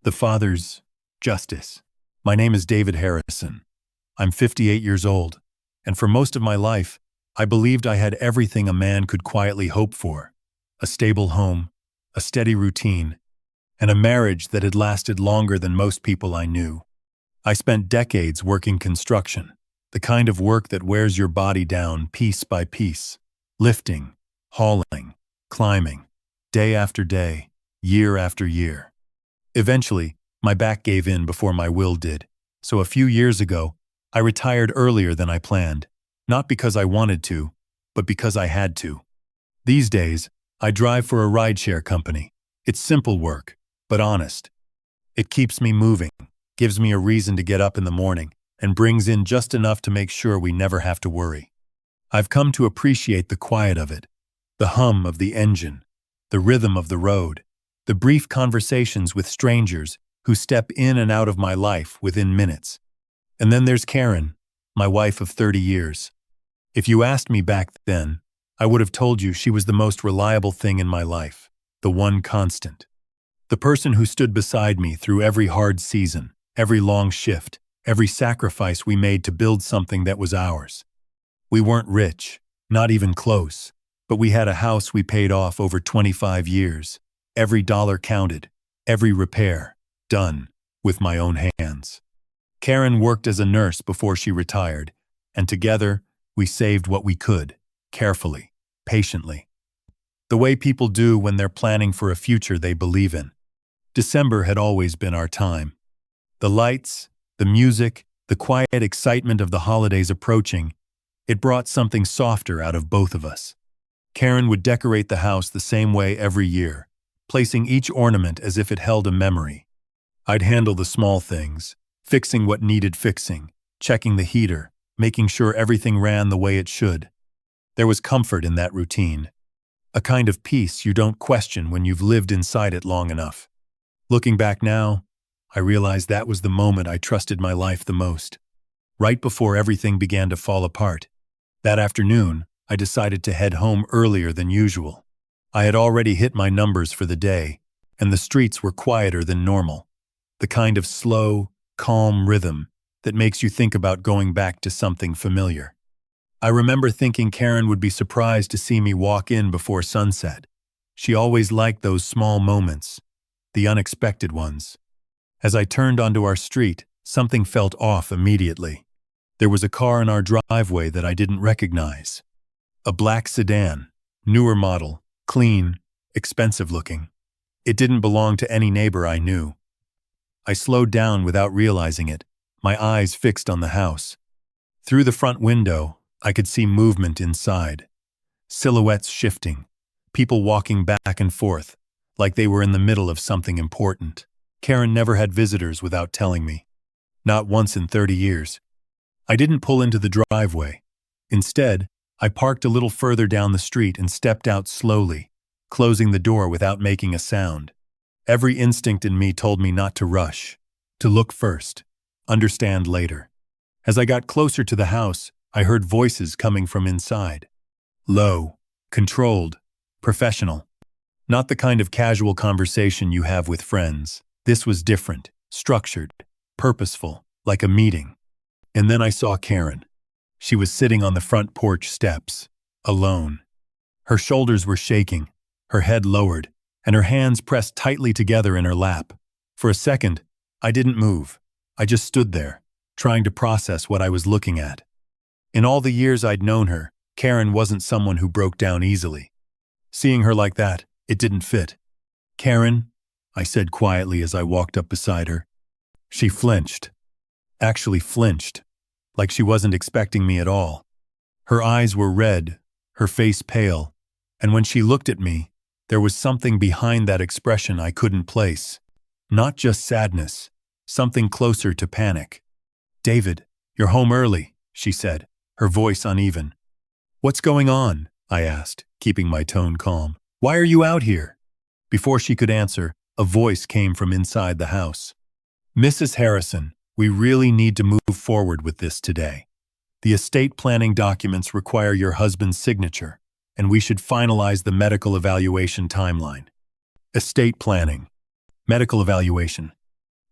The Father's Justice. My name is David Harrison. I'm 58 years old, and for most of my life, I believed I had everything a man could quietly hope for: a stable home, a steady routine, and a marriage that had lasted longer than most people I knew. I spent decades working construction, the kind of work that wears your body down piece by piece, lifting, hauling, climbing, day after day, year after year. Eventually, my back gave in before my will did, so a few years ago, I retired earlier than I planned, not because I wanted to, but because I had to. These days, I drive for a rideshare company. It's simple work, but honest. It keeps me moving, gives me a reason to get up in the morning, and brings in just enough to make sure we never have to worry. I've come to appreciate the quiet of it, the hum of the engine, the rhythm of the road, the brief conversations with strangers who step in and out of my life within minutes. And then there's Karen, my wife of 30 years. If you asked me back then, I would have told you she was the most reliable thing in my life, the one constant. The person who stood beside me through every hard season, every long shift, every sacrifice we made to build something that was ours. We weren't rich, not even close, but we had a house we paid off over 25 years. Every dollar counted, every repair, done with my own hands. Karen worked as a nurse before she retired, and together we saved what we could, carefully, patiently. The way people do when they're planning for a future they believe in. December had always been our time. The lights, the music, the quiet excitement of the holidays approaching, it brought something softer out of both of us. Karen would decorate the house the same way every year, placing each ornament as if it held a memory. I'd handle the small things, fixing what needed fixing, checking the heater, making sure everything ran the way it should. There was comfort in that routine, a kind of peace you don't question when you've lived inside it long enough. Looking back now, I realize that was the moment I trusted my life the most. Right before everything began to fall apart. That afternoon, I decided to head home earlier than usual. I had already hit my numbers for the day, and the streets were quieter than normal. The kind of slow, calm rhythm that makes you think about going back to something familiar. I remember thinking Karen would be surprised to see me walk in before sunset. She always liked those small moments, the unexpected ones. As I turned onto our street, something felt off immediately. There was a car in our driveway that I didn't recognize. A black sedan, newer model, clean, expensive looking. It didn't belong to any neighbor I knew. I slowed down without realizing it, my eyes fixed on the house. Through the front window, I could see movement inside. Silhouettes shifting, people walking back and forth, like they were in the middle of something important. Karen never had visitors without telling me. Not once in 30 years. I didn't pull into the driveway. Instead, I parked a little further down the street and stepped out slowly, closing the door without making a sound. Every instinct in me told me not to rush, to look first, understand later. As I got closer to the house, I heard voices coming from inside. Low, controlled, professional. Not the kind of casual conversation you have with friends. This was different, structured, purposeful, like a meeting. And then I saw Karen. She was sitting on the front porch steps, alone. Her shoulders were shaking, her head lowered, and her hands pressed tightly together in her lap. For a second, I didn't move. I just stood there, trying to process what I was looking at. In all the years I'd known her, Karen wasn't someone who broke down easily. Seeing her like that, it didn't fit. "Karen," I said quietly as I walked up beside her. She flinched. Actually flinched, like she wasn't expecting me at all. Her eyes were red, her face pale, and when she looked at me, there was something behind that expression I couldn't place. Not just sadness, something closer to panic. "David, you're home early," she said, her voice uneven. "What's going on?" I asked, keeping my tone calm. "Why are you out here?" Before she could answer, a voice came from inside the house. "Mrs. Harrison, we really need to move forward with this today. The estate planning documents require your husband's signature, and we should finalize the medical evaluation timeline." Estate planning. Medical evaluation.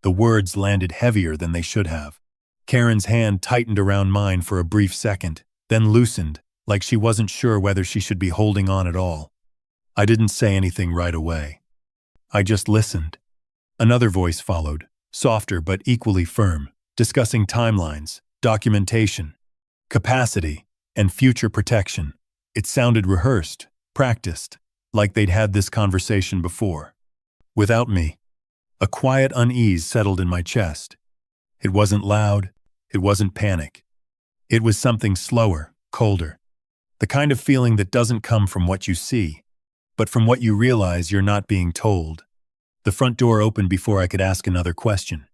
The words landed heavier than they should have. Karen's hand tightened around mine for a brief second, then loosened, like she wasn't sure whether she should be holding on at all. I didn't say anything right away. I just listened. Another voice followed, softer but equally firm, discussing timelines, documentation, capacity, and future protection. It sounded rehearsed, practiced, like they'd had this conversation before. Without me, a quiet unease settled in my chest. It wasn't loud, it wasn't panic. It was something slower, colder. The kind of feeling that doesn't come from what you see, but from what you realize you're not being told. The front door opened before I could ask another question.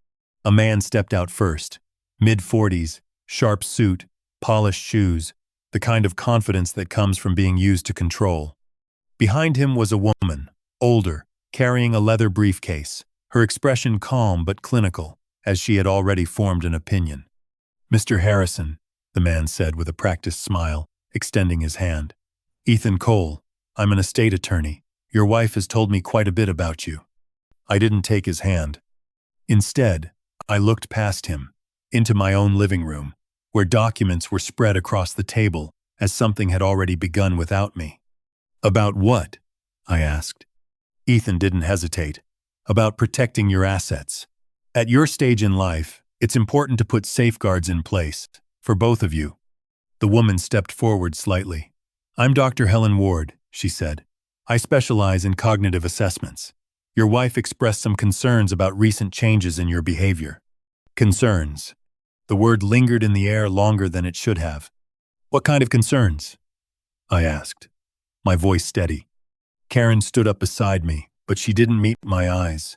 A man stepped out first, mid-40s, sharp suit, polished shoes, the kind of confidence that comes from being used to control. Behind him was a woman, older, carrying a leather briefcase, her expression calm but clinical, as she had already formed an opinion. "Mr. Harrison," the man said with a practiced smile, extending his hand. "Ethan Cole, I'm an estate attorney. Your wife has told me quite a bit about you." I didn't take his hand. Instead, I looked past him, into my own living room, where documents were spread across the table as something had already begun without me. "About what?" I asked. Ethan didn't hesitate. "About protecting your assets. At your stage in life, it's important to put safeguards in place, for both of you." The woman stepped forward slightly. "I'm Dr. Helen Ward," she said. "I specialize in cognitive assessments. Your wife expressed some concerns about recent changes in your behavior." Concerns. The word lingered in the air longer than it should have. "What kind of concerns?" I asked, my voice steady. Karen stood up beside me, but she didn't meet my eyes.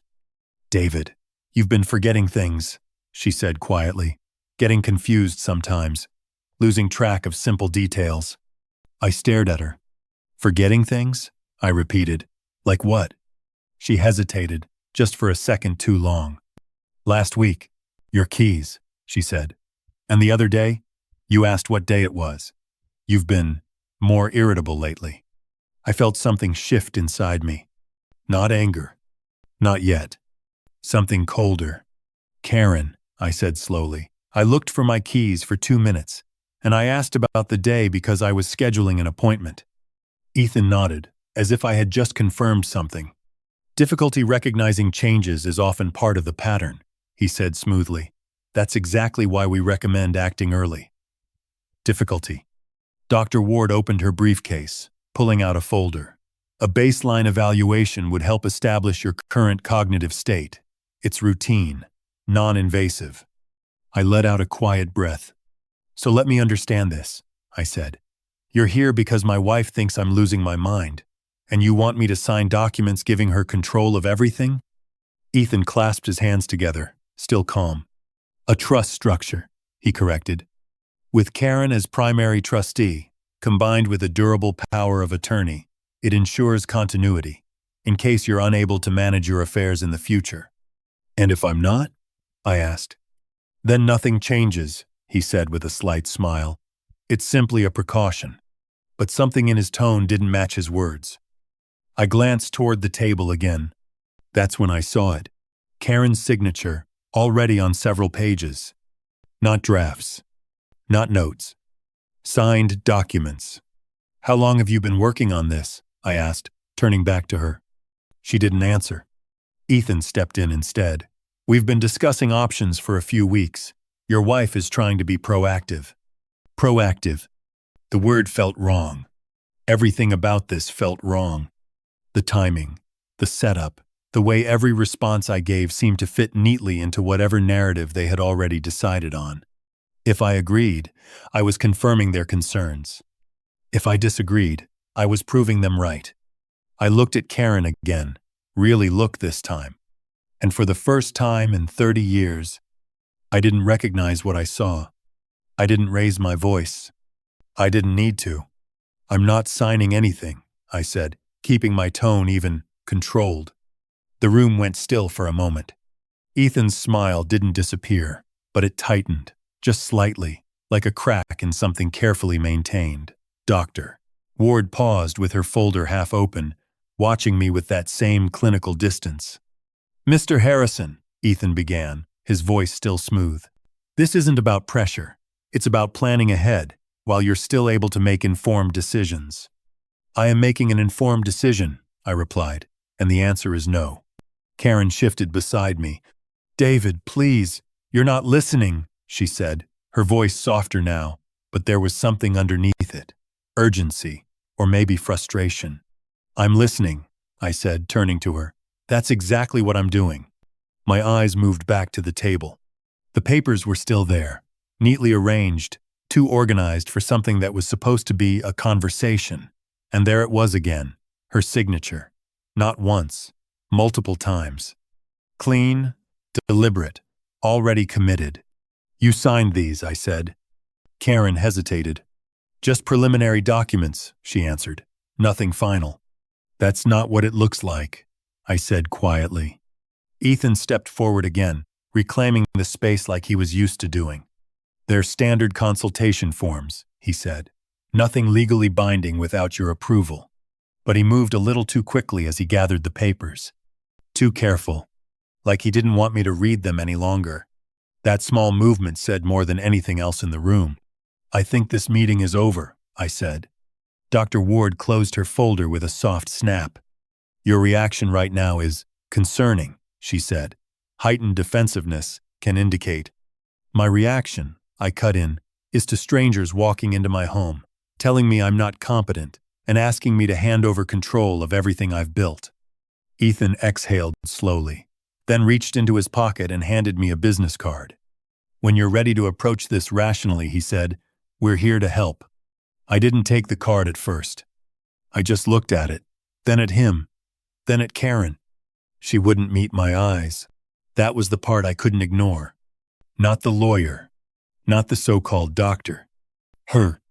"David, you've been forgetting things," she said quietly, "getting confused sometimes, losing track of simple details." I stared at her. "Forgetting things?" I repeated. "Like what?" She hesitated, just for a second too long. "Last week, your keys," she said. "And the other day, you asked what day it was. You've been more irritable lately." I felt something shift inside me. Not anger. Not yet. Something colder. "Karen," I said slowly. "I looked for my keys for 2 minutes, and I asked about the day because I was scheduling an appointment." Ethan nodded, as if I had just confirmed something. "Difficulty recognizing changes is often part of the pattern," he said smoothly. "That's exactly why we recommend acting early." Difficulty. Dr. Ward opened her briefcase, pulling out a folder. "A baseline evaluation would help establish your current cognitive state. It's routine, non-invasive." I let out a quiet breath. "So let me understand this," I said. "You're here because my wife thinks I'm losing my mind, and you want me to sign documents giving her control of everything?" Ethan clasped his hands together, still calm. "A trust structure," he corrected. "With Karen as primary trustee, combined with a durable power of attorney, it ensures continuity, in case you're unable to manage your affairs in the future." "And if I'm not?" I asked. "Then nothing changes," he said with a slight smile. "It's simply a precaution." But something in his tone didn't match his words. I glanced toward the table again. That's when I saw it. Karen's signature, already on several pages. Not drafts. Not notes. Signed documents. "How long have you been working on this?" I asked, turning back to her. She didn't answer. Ethan stepped in instead. "We've been discussing options for a few weeks. Your wife is trying to be proactive." Proactive. The word felt wrong. Everything about this felt wrong. The timing, the setup, the way every response I gave seemed to fit neatly into whatever narrative they had already decided on. If I agreed, I was confirming their concerns. If I disagreed, I was proving them right. I looked at Karen again, really looked this time. And for the first time in 30 years, I didn't recognize what I saw. I didn't raise my voice. I didn't need to. "I'm not signing anything," I said, keeping my tone even, controlled. The room went still for a moment. Ethan's smile didn't disappear, but it tightened, just slightly, like a crack in something carefully maintained. "Doctor." Ward paused with her folder half open, watching me with that same clinical distance. "Mr. Harrison," Ethan began, his voice still smooth. This isn't about pressure. It's about planning ahead, while you're still able to make informed decisions. I am making an informed decision, I replied, and the answer is no. Karen shifted beside me. David, please, you're not listening, she said, her voice softer now, but there was something underneath it. Urgency, or maybe frustration. I'm listening, I said, turning to her. That's exactly what I'm doing. My eyes moved back to the table. The papers were still there, neatly arranged, too organized for something that was supposed to be a conversation. And there it was again, her signature. Not once, multiple times. Clean, deliberate, already committed. You signed these, I said. Karen hesitated. Just preliminary documents, she answered. Nothing final. That's not what it looks like, I said quietly. Ethan stepped forward again, reclaiming the space like he was used to doing. They're standard consultation forms, he said. Nothing legally binding without your approval. But he moved a little too quickly as he gathered the papers. Too careful. Like he didn't want me to read them any longer. That small movement said more than anything else in the room. I think this meeting is over, I said. Dr. Ward closed her folder with a soft snap. Your reaction right now is concerning, she said. Heightened defensiveness can indicate. My reaction, I cut in, is to strangers walking into my home, telling me I'm not competent, and asking me to hand over control of everything I've built. Ethan exhaled slowly, then reached into his pocket and handed me a business card. When you're ready to approach this rationally, he said, we're here to help. I didn't take the card at first. I just looked at it, then at him, then at Karen. She wouldn't meet my eyes. That was the part I couldn't ignore. Not the lawyer, not the so-called doctor. Her.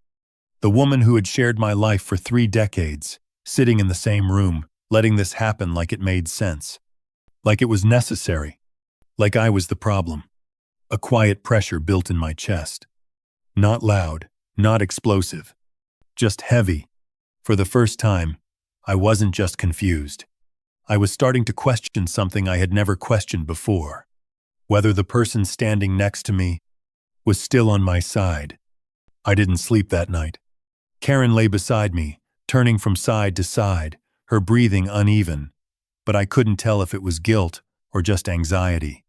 The woman who had shared my life for 3 decades, sitting in the same room, letting this happen like it made sense. Like it was necessary. Like I was the problem. A quiet pressure built in my chest. Not loud, not explosive. Just heavy. For the first time, I wasn't just confused. I was starting to question something I had never questioned before. Whether the person standing next to me was still on my side. I didn't sleep that night. Karen lay beside me, turning from side to side, her breathing uneven, but I couldn't tell if it was guilt or just anxiety.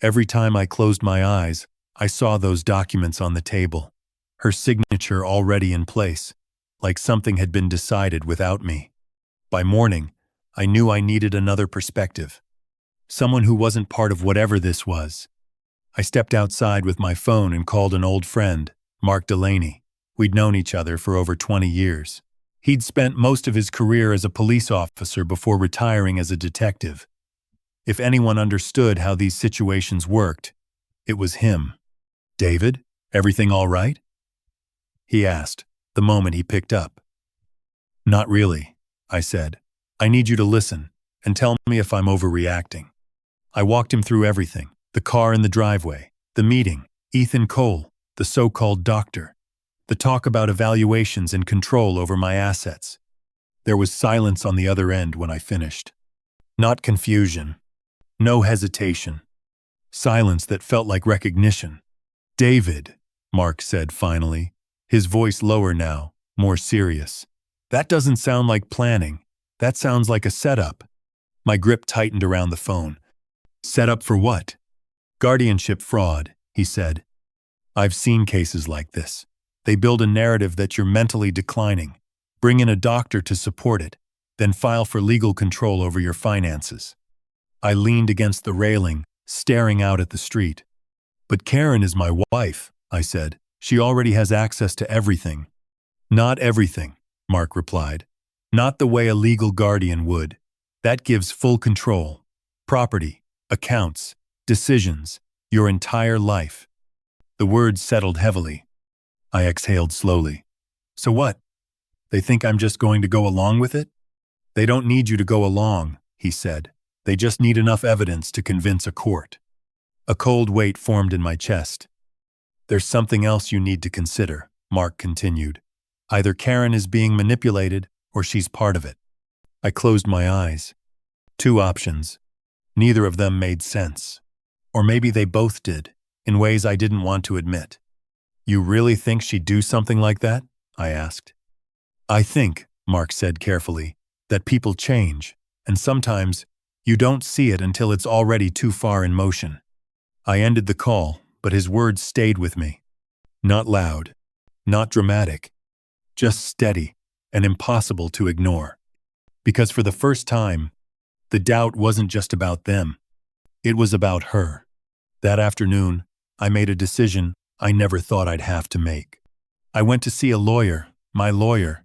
Every time I closed my eyes, I saw those documents on the table, her signature already in place, like something had been decided without me. By morning, I knew I needed another perspective. Someone who wasn't part of whatever this was. I stepped outside with my phone and called an old friend, Mark Delaney. We'd known each other for over 20 years. He'd spent most of his career as a police officer before retiring as a detective. If anyone understood how these situations worked, it was him. David, everything all right? He asked, the moment he picked up. Not really, I said. I need you to listen and tell me if I'm overreacting. I walked him through everything, the car in the driveway, the meeting, Ethan Cole, the so-called doctor, the talk about evaluations and control over my assets. There was silence on the other end when I finished. Not confusion. No hesitation. Silence that felt like recognition. David, Mark said finally, his voice lower now, more serious. That doesn't sound like planning. That sounds like a setup. My grip tightened around the phone. Setup for what? Guardianship fraud, he said. I've seen cases like this. They build a narrative that you're mentally declining, bring in a doctor to support it, then file for legal control over your finances. I leaned against the railing, staring out at the street. But Karen is my wife, I said. She already has access to everything. Not everything, Mark replied. Not the way a legal guardian would. That gives full control. Property, accounts, decisions, your entire life. The words settled heavily. I exhaled slowly. So what? They think I'm just going to go along with it? They don't need you to go along, he said. They just need enough evidence to convince a court. A cold weight formed in my chest. There's something else you need to consider, Mark continued. Either Karen is being manipulated or she's part of it. I closed my eyes. 2 options. Neither of them made sense. Or maybe they both did, in ways I didn't want to admit. You really think she'd do something like that? I asked. I think, Mark said carefully, that people change, and sometimes you don't see it until it's already too far in motion. I ended the call, but his words stayed with me. Not loud, not dramatic, just steady and impossible to ignore. Because for the first time, the doubt wasn't just about them. It was about her. That afternoon, I made a decision I never thought I'd have to make. I went to see a lawyer, my lawyer.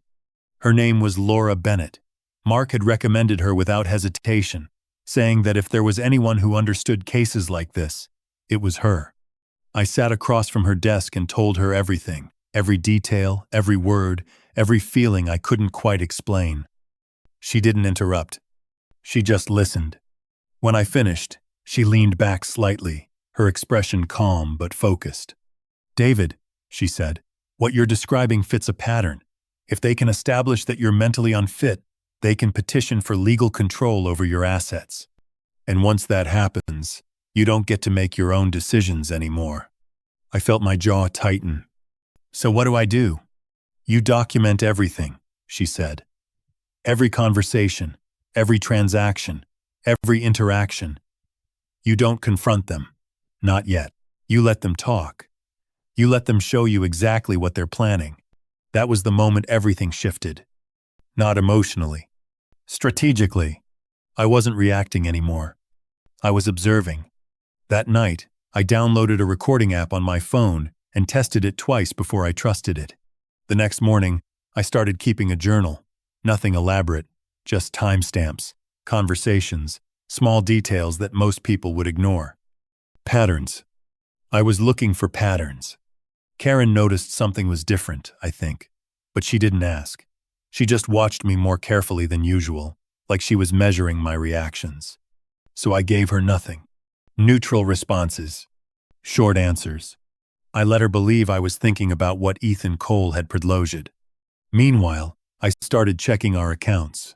Her name was Laura Bennett. Mark had recommended her without hesitation, saying that if there was anyone who understood cases like this, it was her. I sat across from her desk and told her everything, every detail, every word, every feeling I couldn't quite explain. She didn't interrupt. She just listened. When I finished, she leaned back slightly, her expression calm but focused. David, she said, what you're describing fits a pattern. If they can establish that you're mentally unfit, they can petition for legal control over your assets. And once that happens, you don't get to make your own decisions anymore. I felt my jaw tighten. So what do? You document everything, she said. Every conversation, every transaction, every interaction. You don't confront them. Not yet. You let them talk. You let them show you exactly what they're planning. That was the moment everything shifted. Not emotionally. Strategically. I wasn't reacting anymore. I was observing. That night, I downloaded a recording app on my phone and tested it twice before I trusted it. The next morning, I started keeping a journal. Nothing elaborate, just timestamps, conversations, small details that most people would ignore. Patterns. I was looking for patterns. Karen noticed something was different, I think, but she didn't ask. She just watched me more carefully than usual, like she was measuring my reactions. So I gave her nothing. Neutral responses. Short answers. I let her believe I was thinking about what Ethan Cole had predloged. Meanwhile, I started checking our accounts.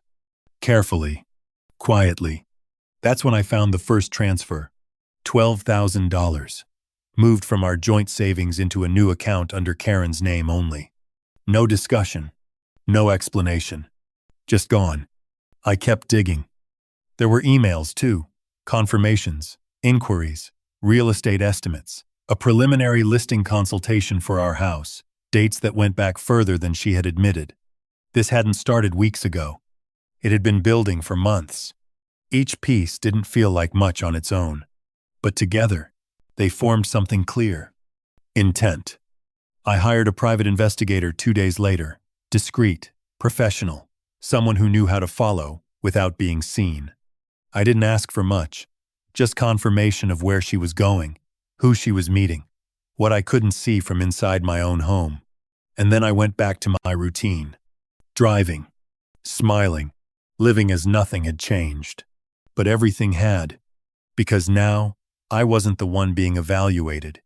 Carefully. Quietly. That's when I found the first transfer. $12,000. Moved from our joint savings into a new account under Karen's name only. No discussion. No explanation. Just gone. I kept digging. There were emails, too. Confirmations, inquiries, real estate estimates, a preliminary listing consultation for our house, dates that went back further than she had admitted. This hadn't started weeks ago. It had been building for months. Each piece didn't feel like much on its own. But together, they formed something clear. Intent. I hired a private investigator 2 days later. Discreet, professional, someone who knew how to follow without being seen. I didn't ask for much, just confirmation of where she was going, who she was meeting, what I couldn't see from inside my own home. And then I went back to my routine. Driving, smiling, living as nothing had changed. But everything had, because now I wasn't the one being evaluated.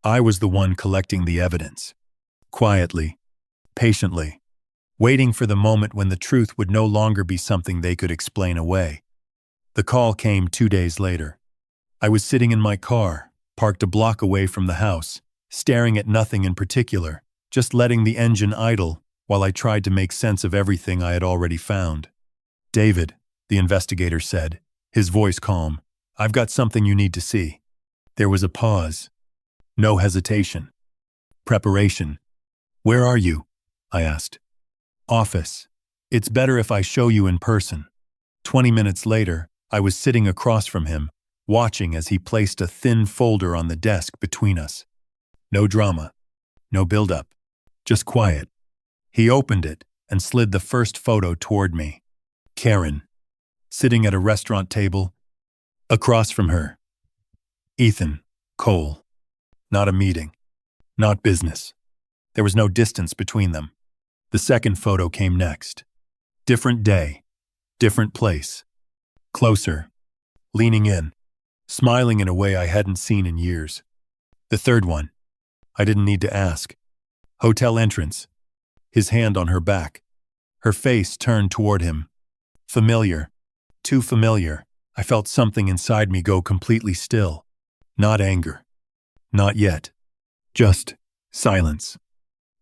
I was the one collecting the evidence. Quietly, patiently, waiting for the moment when the truth would no longer be something they could explain away. The call came 2 days later. I was sitting in my car, parked a block away from the house, staring at nothing in particular, just letting the engine idle while I tried to make sense of everything I had already found. David, the investigator said, his voice calm, I've got something you need to see. There was a pause. No hesitation. Preparation. Where are you? I asked. Office. It's better if I show you in person. 20 minutes later, I was sitting across from him, watching as he placed a thin folder on the desk between us. No drama. No build-up. Just quiet. He opened it and slid the first photo toward me. Karen. Sitting at a restaurant table. Across from her. Ethan Cole. Not a meeting. Not business. There was no distance between them. The second photo came next. Different day. Different place. Closer. Leaning in. Smiling in a way I hadn't seen in years. The third one. I didn't need to ask. Hotel entrance. His hand on her back. Her face turned toward him. Familiar. Too familiar. I felt something inside me go completely still. Not anger. Not yet. Just silence.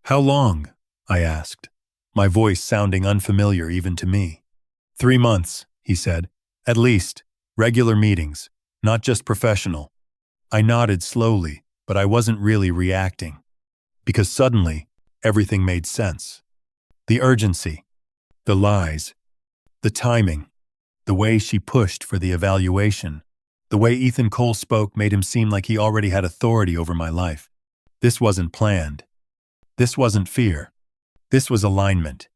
How long? I asked, my voice sounding unfamiliar even to me. 3 months, he said. At least. Regular meetings, not just professional. I nodded slowly, but I wasn't really reacting. Because suddenly, everything made sense. The urgency, the lies, the timing, the way she pushed for the evaluation, the way Ethan Cole spoke made him seem like he already had authority over my life. This wasn't planned. This wasn't fear. This was alignment.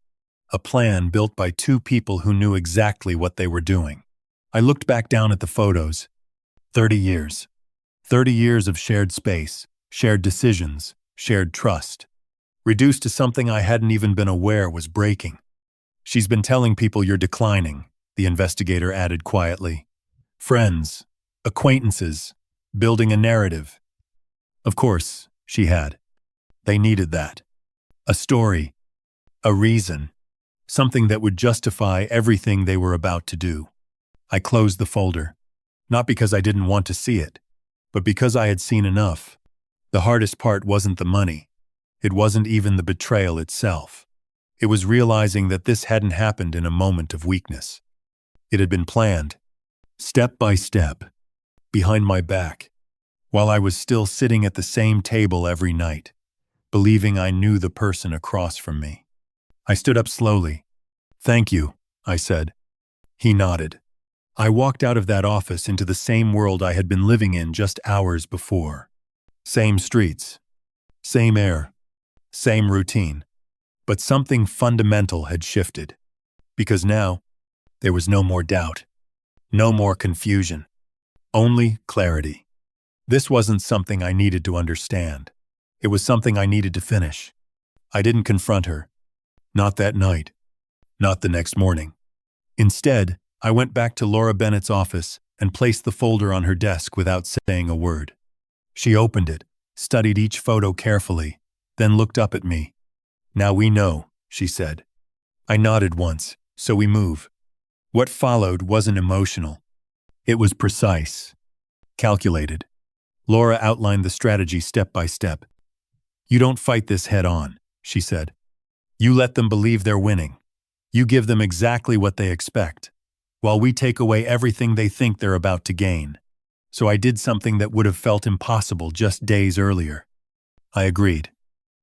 A plan built by two people who knew exactly what they were doing. I looked back down at the photos. 30 years. 30 years of shared space, shared decisions, shared trust. Reduced to something I hadn't even been aware was breaking. She's been telling people you're declining, the investigator added quietly. Friends, acquaintances, building a narrative. Of course, she had. They needed that. A story, a reason, something that would justify everything they were about to do. I closed the folder, not because I didn't want to see it, but because I had seen enough. The hardest part wasn't the money. It wasn't even the betrayal itself. It was realizing that this hadn't happened in a moment of weakness. It had been planned, step by step, behind my back, while I was still sitting at the same table every night, believing I knew the person across from me. I stood up slowly. Thank you, I said. He nodded. I walked out of that office into the same world I had been living in just hours before. Same streets, same air, same routine. But something fundamental had shifted. Because now, there was no more doubt, no more confusion, only clarity. This wasn't something I needed to understand. It was something I needed to finish. I didn't confront her. Not that night. Not the next morning. Instead, I went back to Laura Bennett's office and placed the folder on her desk without saying a word. She opened it, studied each photo carefully, then looked up at me. Now we know, she said. I nodded once, so we move. What followed wasn't emotional. It was precise, calculated. Laura outlined the strategy step by step. You don't fight this head on, she said. You let them believe they're winning. You give them exactly what they expect, while we take away everything they think they're about to gain. So I did something that would have felt impossible just days earlier. I agreed.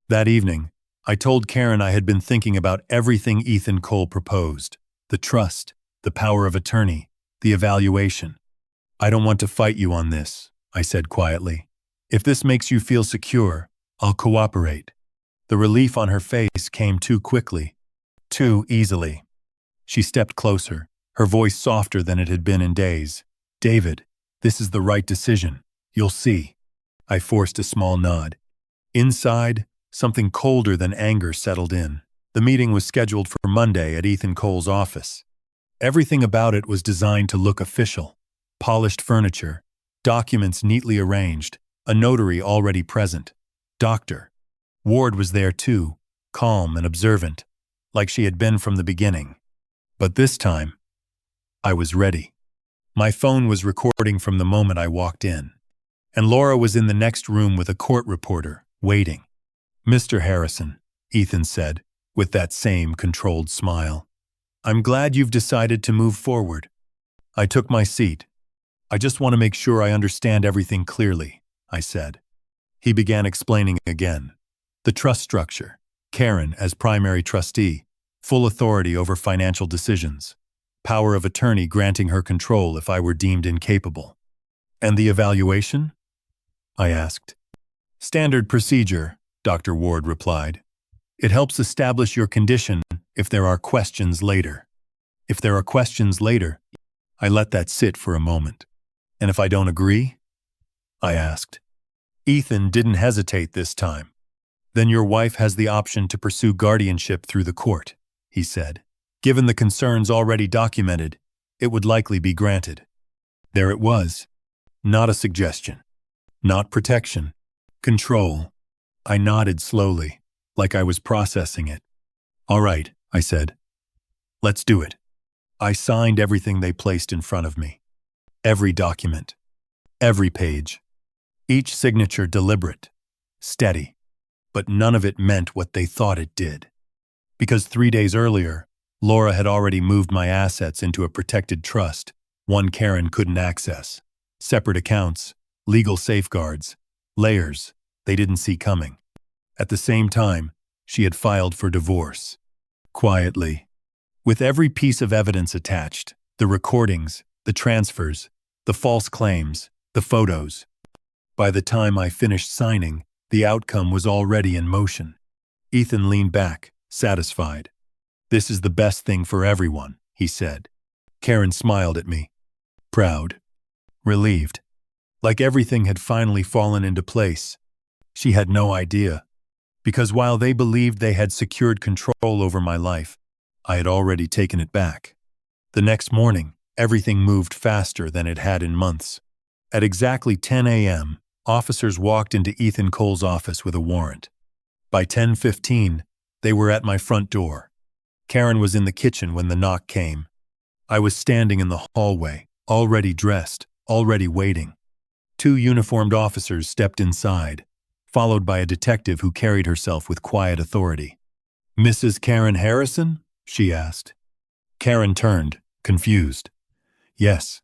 That evening, I told Karen I had been thinking about everything Ethan Cole proposed. The trust, the power of attorney, the evaluation. I don't want to fight you on this, I said quietly. If this makes you feel secure, I'll cooperate. The relief on her face came too quickly, too easily. She stepped closer, her voice softer than it had been in days. David, this is the right decision. You'll see. I forced a small nod. Inside, something colder than anger settled in. The meeting was scheduled for Monday at Ethan Cole's office. Everything about it was designed to look official. Polished furniture, documents neatly arranged, a notary already present. Dr. Ward was there too, calm and observant, like she had been from the beginning. But this time, I was ready. My phone was recording from the moment I walked in, and Laura was in the next room with a court reporter, waiting. Mr. Harrison, Ethan said, with that same controlled smile. I'm glad you've decided to move forward. I took my seat. I just want to make sure I understand everything clearly, I said. He began explaining again. The trust structure, Karen as primary trustee, full authority over financial decisions, power of attorney granting her control if I were deemed incapable. And the evaluation? I asked. Standard procedure, Dr. Ward replied. It helps establish your condition if there are questions later. If there are questions later, I let that sit for a moment. And if I don't agree? I asked. Ethan didn't hesitate this time. Then your wife has the option to pursue guardianship through the court, he said. Given the concerns already documented, it would likely be granted. There it was. Not a suggestion. Not protection. Control. I nodded slowly, like I was processing it. All right, I said. Let's do it. I signed everything they placed in front of me. Every document. Every page. Each signature deliberate, steady, but none of it meant what they thought it did. Because 3 days earlier, Laura had already moved my assets into a protected trust, one Karen couldn't access. Separate accounts, legal safeguards, layers they didn't see coming. At the same time, she had filed for divorce. Quietly. With every piece of evidence attached, the recordings, the transfers, the false claims, the photos. By the time I finished signing, the outcome was already in motion. Ethan leaned back, satisfied. "This is the best thing for everyone," he said. Karen smiled at me. Proud. Relieved. Like everything had finally fallen into place. She had no idea. Because while they believed they had secured control over my life, I had already taken it back. The next morning, everything moved faster than it had in months. At exactly 10 a.m., officers walked into Ethan Cole's office with a warrant. By 10:15, they were at my front door. Karen was in the kitchen when the knock came. I was standing in the hallway, already dressed, already waiting. 2 uniformed officers stepped inside, followed by a detective who carried herself with quiet authority. "Mrs. Karen Harrison?" she asked. Karen turned, confused. "Yes.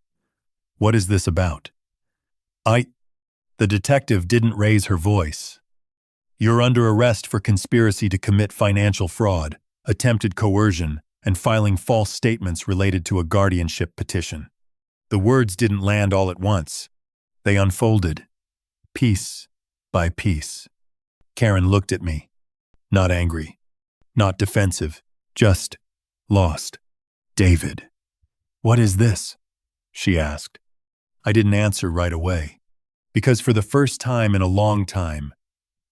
What is this about?" The detective didn't raise her voice. "You're under arrest for conspiracy to commit financial fraud, attempted coercion, and filing false statements related to a guardianship petition." The words didn't land all at once. They unfolded, piece by piece. Karen looked at me. Not angry, not defensive, just lost. "David, what is this?" she asked. I didn't answer right away, because for the first time in a long time,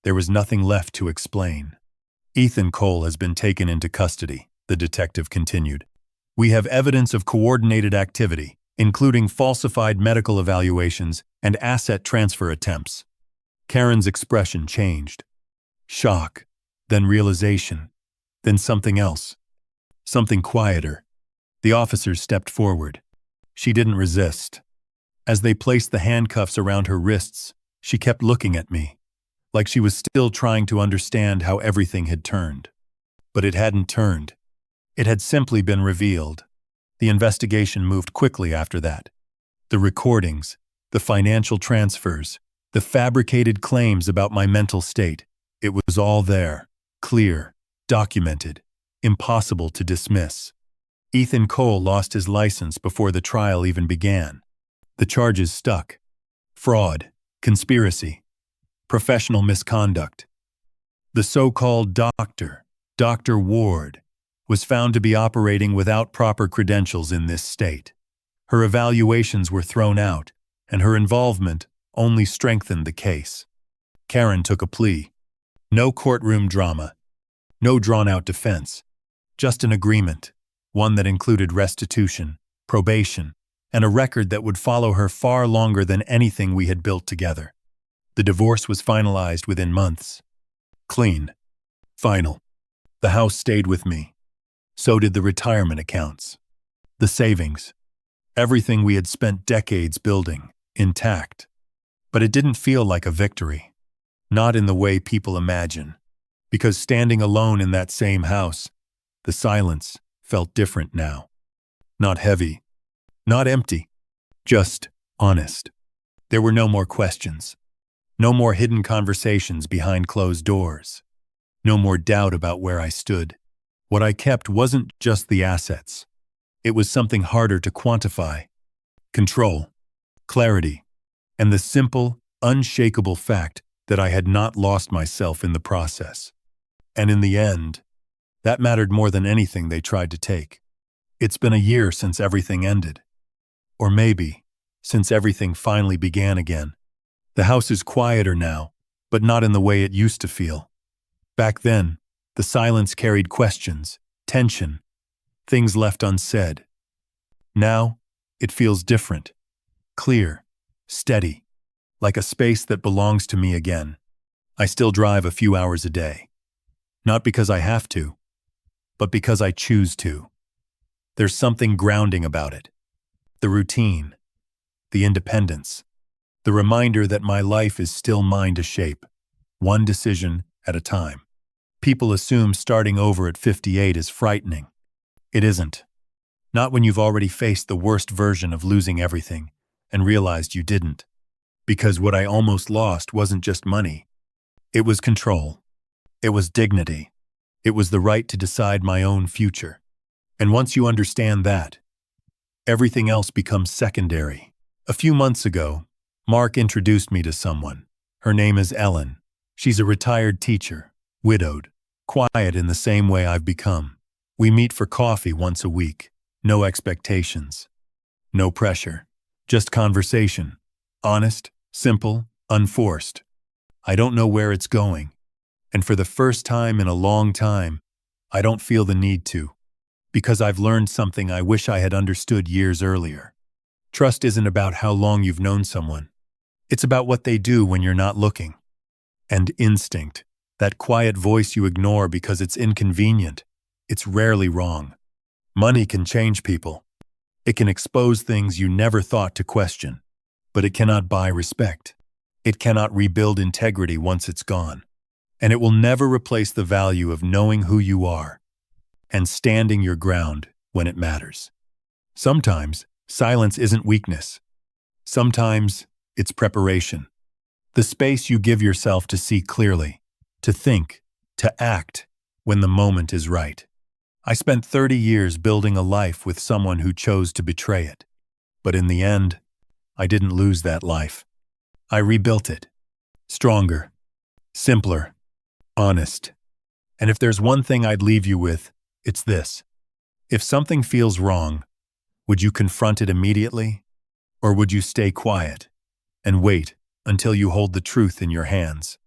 there was nothing left to explain. "Ethan Cole has been taken into custody," the detective continued. "We have evidence of coordinated activity, including falsified medical evaluations and asset transfer attempts." Karen's expression changed. Shock, then realization, then something else. Something quieter. The officers stepped forward. She didn't resist. As they placed the handcuffs around her wrists, she kept looking at me, like she was still trying to understand how everything had turned. But it hadn't turned. It had simply been revealed. The investigation moved quickly after that. The recordings, the financial transfers, the fabricated claims about my mental state, it was all there, clear, documented, impossible to dismiss. Ethan Cole lost his license before the trial even began. The charges stuck. Fraud, conspiracy, professional misconduct. The so-called doctor, Dr. Ward, was found to be operating without proper credentials in this state. Her evaluations were thrown out, and her involvement only strengthened the case. Karen took a plea. No courtroom drama, no drawn-out defense, just an agreement, one that included restitution, probation, and a record that would follow her far longer than anything we had built together. The divorce was finalized within months. Clean. Final. The house stayed with me. So did the retirement accounts. The savings. Everything we had spent decades building, intact. But it didn't feel like a victory. Not in the way people imagine. Because standing alone in that same house, the silence felt different now. Not heavy. Not empty. Just honest. There were no more questions. No more hidden conversations behind closed doors. No more doubt about where I stood. What I kept wasn't just the assets. It was something harder to quantify. Control, clarity, and the simple, unshakable fact that I had not lost myself in the process. And in the end, that mattered more than anything they tried to take. It's been a year since everything ended. Or maybe, since everything finally began again. The house is quieter now, but not in the way it used to feel. Back then, the silence carried questions, tension, things left unsaid. Now, it feels different, clear, steady, like a space that belongs to me again. I still drive a few hours a day. Not because I have to, but because I choose to. There's something grounding about it. The routine, the independence, The reminder that my life is still mine to shape, one decision at a time. People assume starting over at 58 is frightening. It isn't. Not when you've already faced the worst version of losing everything and realized you didn't. Because what I almost lost wasn't just money. It was control. It was dignity. It was the right to decide my own future. And once you understand that, everything else becomes secondary. A few months ago, Mark introduced me to someone. Her name is Ellen. She's a retired teacher, widowed, quiet in the same way I've become. We meet for coffee once a week. No expectations. No pressure. Just conversation. Honest, simple, unforced. I don't know where it's going. And for the first time in a long time, I don't feel the need to. Because I've learned something I wish I had understood years earlier. Trust isn't about how long you've known someone. It's about what they do when you're not looking. And instinct, that quiet voice you ignore because it's inconvenient, it's rarely wrong. Money can change people. It can expose things you never thought to question. But it cannot buy respect. It cannot rebuild integrity once it's gone. And it will never replace the value of knowing who you are and standing your ground when it matters. Sometimes, silence isn't weakness. Sometimes, it's preparation. The space you give yourself to see clearly, to think, to act when the moment is right. I spent 30 years building a life with someone who chose to betray it. But in the end, I didn't lose that life. I rebuilt it. Stronger, simpler, honest. And if there's one thing I'd leave you with, it's this. If something feels wrong, would you confront it immediately? Or would you stay quiet and wait until you hold the truth in your hands?